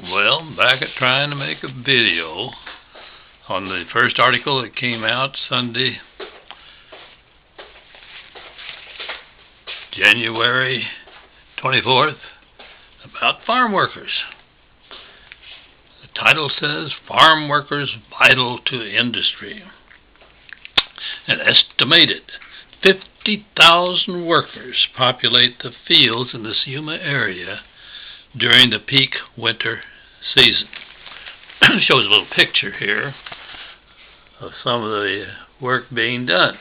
Well, back at trying to make a video on the first article that came out Sunday, January 24th, about farm workers. The title says, Farm Workers Vital to Industry. An estimated 50,000 workers populate the fields in this YUMA area during the peak winter season. Shows a little picture here of some of the work being done.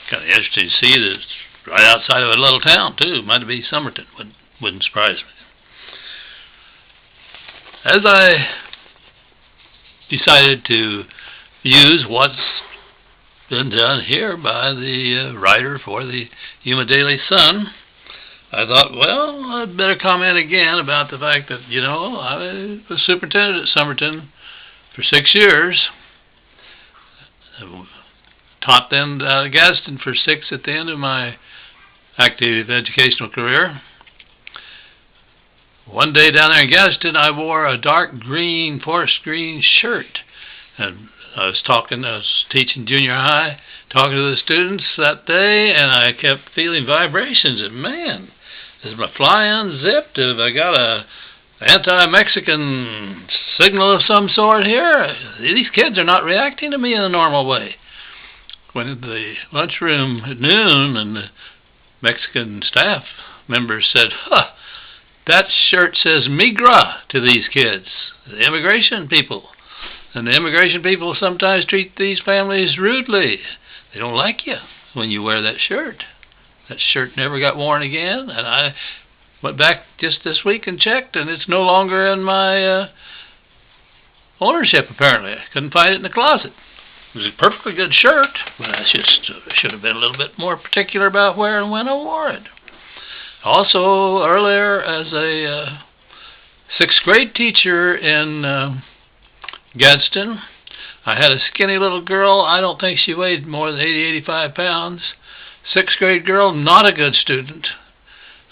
Kind of interesting to see that it's right outside of a little town too. Might be Somerton. Wouldn't surprise me. As I decided to use what's been done here by the writer for the YUMA Daily Sun, I thought, well, I'd better comment again about the fact that, I was superintendent at Somerton for 6 years. I taught then Gadsden for 6 at the end of my active educational career. One day down there in Gadsden, I wore a dark green, forest green shirt. And I was teaching junior high, talking to the students that day, and I kept feeling vibrations. And man, is my fly unzipped? Have I got a anti-Mexican signal of some sort here? These kids are not reacting to me in a normal way. Went into the lunchroom at noon, and the Mexican staff members said, that shirt says migra to these kids, the immigration people. And the immigration people sometimes treat these families rudely. They don't like you when you wear that shirt. That shirt never got worn again, and I went back just this week and checked, and it's no longer in my ownership, apparently. I couldn't find it in the closet. It was a perfectly good shirt, but I just should have been a little bit more particular about where and when I wore it. Also, earlier, as a 6th grade teacher in Gadsden, I had a skinny little girl. I don't think she weighed more than 85 pounds. 6th grade girl, not a good student.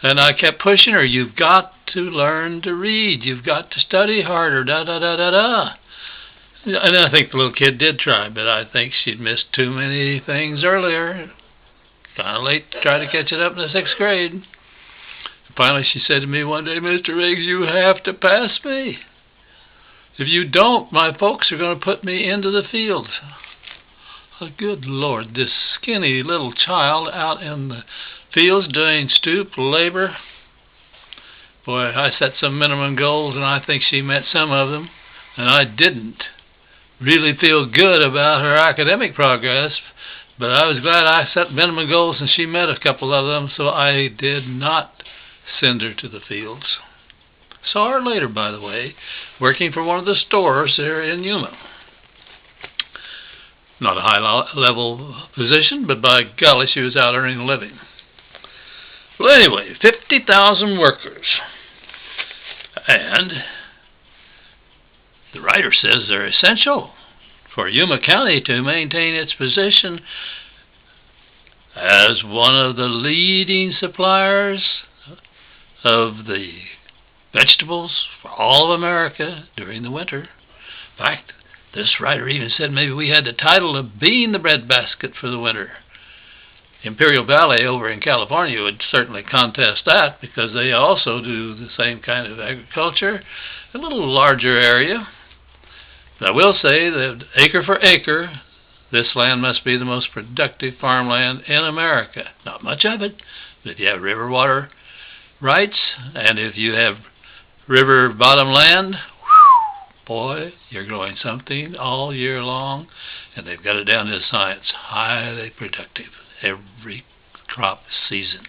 And I kept pushing her, you've got to learn to read. You've got to study harder, da-da-da-da-da. And I think the little kid did try, but I think she'd missed too many things earlier. Kind of late to try to catch it up in the 6th grade. Finally, she said to me one day, Mr. Riggs, you have to pass me. If you don't, my folks are going to put me into the fields. Oh, good Lord, this skinny little child out in the fields doing stoop labor. Boy, I set some minimum goals, and I think she met some of them. And I didn't really feel good about her academic progress, but I was glad I set minimum goals and she met a couple of them, so I did not send her to the fields. Saw her later, by the way, working for one of the stores there in YUMA. Not a high-level position, but by golly, she was out earning a living. Well, anyway, 50,000 workers. And the writer says they're essential for YUMA County to maintain its position as one of the leading suppliers of the vegetables for all of America during the winter. In fact, this writer even said maybe we had the title of being the breadbasket for the winter. Imperial Valley over in California would certainly contest that because they also do the same kind of agriculture, a little larger area. But I will say that acre for acre, this land must be the most productive farmland in America. Not much of it, but if you have river water rights, and if you have river bottom land, boy, you're growing something all year long, and they've got it down to science. Highly productive every crop season.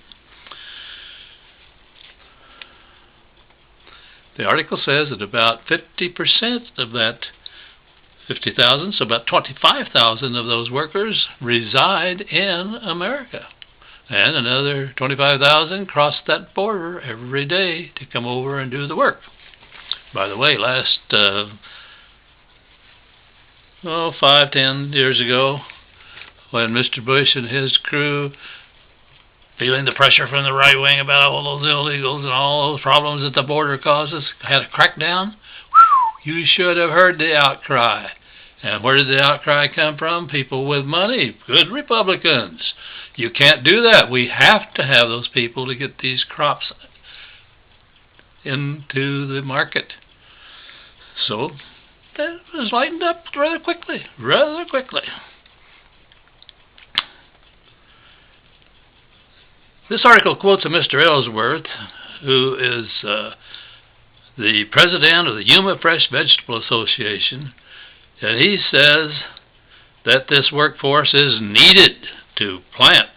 The article says that about 50% of that 50,000, so about 25,000 of those workers reside in America. And another 25,000 cross that border every day to come over and do the work. By the way, last 5-10 years ago, when Mr. Bush and his crew feeling the pressure from the right wing about all those illegals and all those problems that the border causes, had a crackdown. You should have heard the outcry. And where did the outcry come from? People with money, good Republicans. You can't do that. We have to have those people to get these crops into the market. So that was lightened up rather quickly. This article quotes a Mr. Ellsworth, who is the president of the YUMA Fresh Vegetable Association, and he says that this workforce is needed to plant,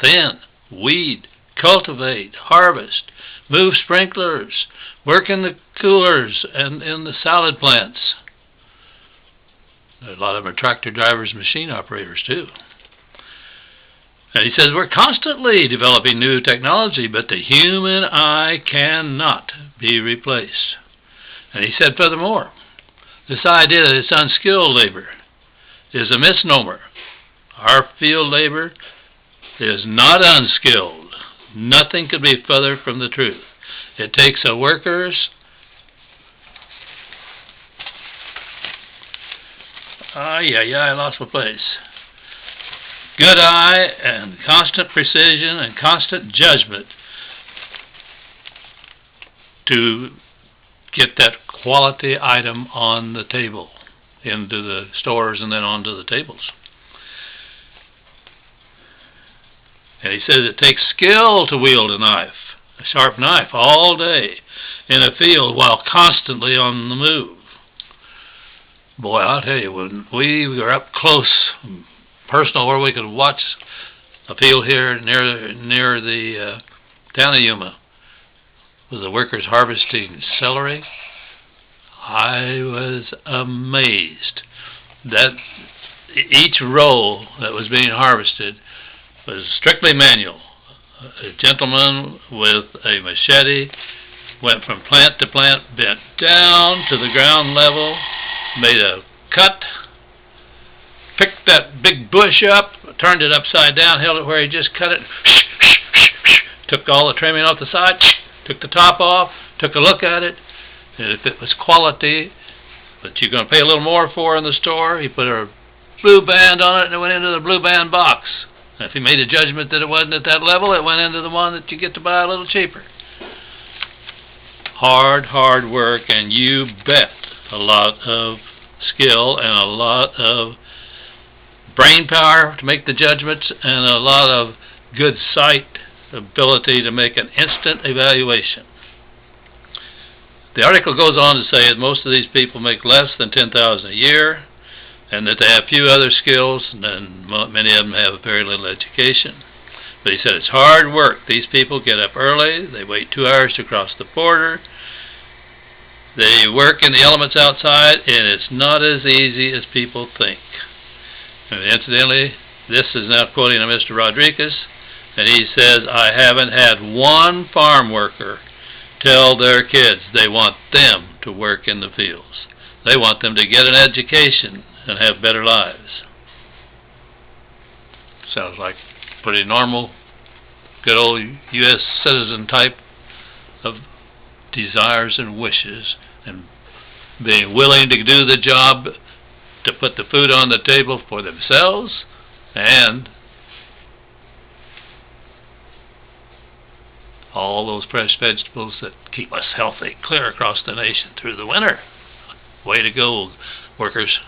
thin, weed, cultivate, harvest, move sprinklers, work in the coolers and in the salad plants. A lot of them are tractor drivers, machine operators too. And he says we're constantly developing new technology, but the human eye cannot be replaced. And he said furthermore, this idea that it's unskilled labor is a misnomer. Our field labor is not unskilled. Nothing could be further from the truth. It takes a worker's I lost my place. Good eye and constant precision and constant judgment to get that quality item on the table, into the stores and then onto the tables. And he says it takes skill to wield a knife, a sharp knife, all day in a field while constantly on the move. Boy, I'll tell you, when we were up close, personal, where we could watch a field here near the town of Yuma, with the workers harvesting celery, I was amazed that each row that was being harvested was strictly manual. A gentleman with a machete went from plant to plant, bent down to the ground level, made a cut, picked that big bush up, turned it upside down, held it where he just cut it, took all the trimming off the side, took the top off, took a look at it, and if it was quality that you're going to pay a little more for in the store, he put a blue band on it and it went into the blue band box. And if he made a judgment that it wasn't at that level, it went into the one that you get to buy a little cheaper. Hard work, and you bet a lot of skill and a lot of brain power to make the judgments and a lot of good sight ability to make an instant evaluation. The article goes on to say that most of these people make less than $10,000 a year and that they have few other skills, and many of them have very little education. But he said it's hard work. These people get up early, they wait 2 hours to cross the border, they work in the elements outside, and it's not as easy as people think. And incidentally, this is now quoting a Mr. Rodriguez, and he says, I haven't had one farm worker tell their kids they want them to work in the fields. They want them to get an education and have better lives. Sounds like pretty normal, good old U.S. citizen type of desires and wishes, and being willing to do the job to put the food on the table for themselves and all those fresh vegetables that keep us healthy clear across the nation through the winter. Way to go, workers.